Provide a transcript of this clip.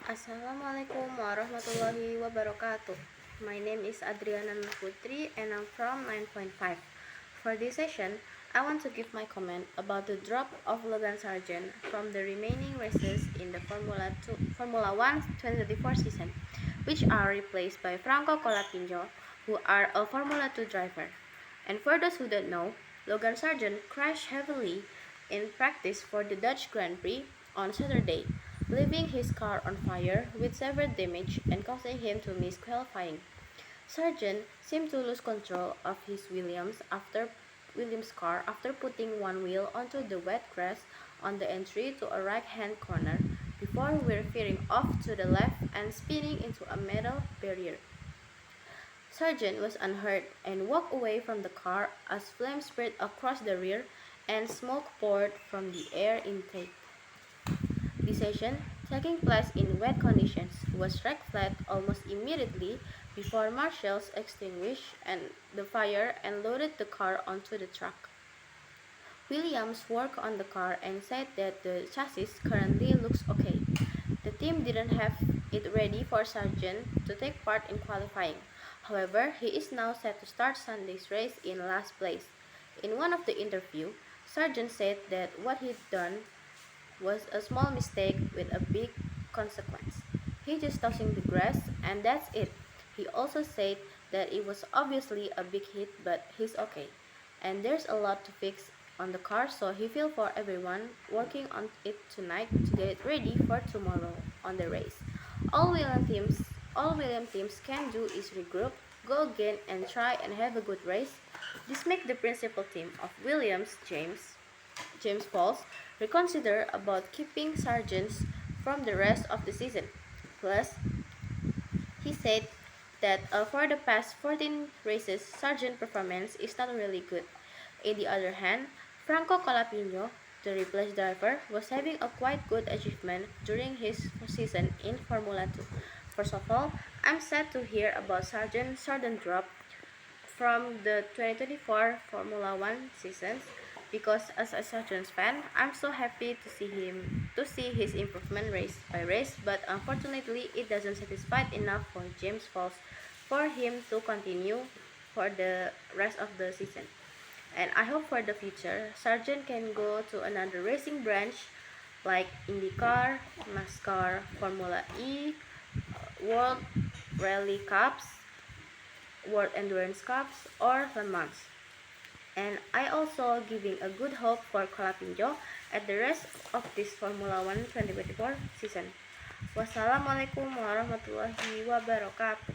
Assalamualaikum warahmatullahi wabarakatuh. My name is Adriana and I'm from 9.5. For this session, I want to give my comment about the drop of Logan Sargent from the remaining races in the Formula 1 2024 season, which are replaced by Franco Colapinto, who are a Formula 2 driver. And for those who don't know, Logan Sargent crashed heavily in practice for the Dutch Grand Prix on Saturday, leaving his car on fire with severe damage and causing him to miss qualifying. Sargent seemed to lose control of his Williams car after putting one wheel onto the wet grass on the entry to a right-hand corner before veering off to the left and spinning into a metal barrier. Sargent was unhurt and walked away from the car as flames spread across the rear and smoke poured from the air intake. The session, taking place in wet conditions, was wrecked flat almost immediately before marshals extinguished the fire and loaded the car onto the truck. Williams worked on the car and said that the chassis currently looks okay. The team didn't have it ready for Sargent to take part in qualifying. However, he is now set to start Sunday's race in last place. In one of the interviews, Sargent said that what he'd done was a small mistake with a big consequence. He just tossing the grass and that's it. He also said that it was obviously a big hit but he's okay. And there's a lot to fix on the car so he feel for everyone working on it tonight to get it ready for tomorrow on the race. All Williams teams can do is regroup, go again and try and have a good race. This makes the principal team of Williams, James Pauls, reconsider about keeping Sargent from the rest of the season. Plus, he said that for the past 14 races, Sargent's performance is not really good. On the other hand, Franco Colapinto, the replaced driver, was having a quite good achievement during his season in Formula 2. First of all, I'm sad to hear about Sargent's sudden drop from the 2024 Formula 1 seasons because as a Sargent fan, I'm so happy to see his improvement race by race, but unfortunately it doesn't satisfy enough for James Falls for him to continue for the rest of the season. And I hope for the future, Sargent can go to another racing branch like IndyCar, NASCAR, Formula E, World Rally Cups, World Endurance Cups, or Le Mans. And I also giving a good hope for Colapinto at the rest of this Formula 1 2024 season. Wassalamualaikum warahmatullahi wabarakatuh.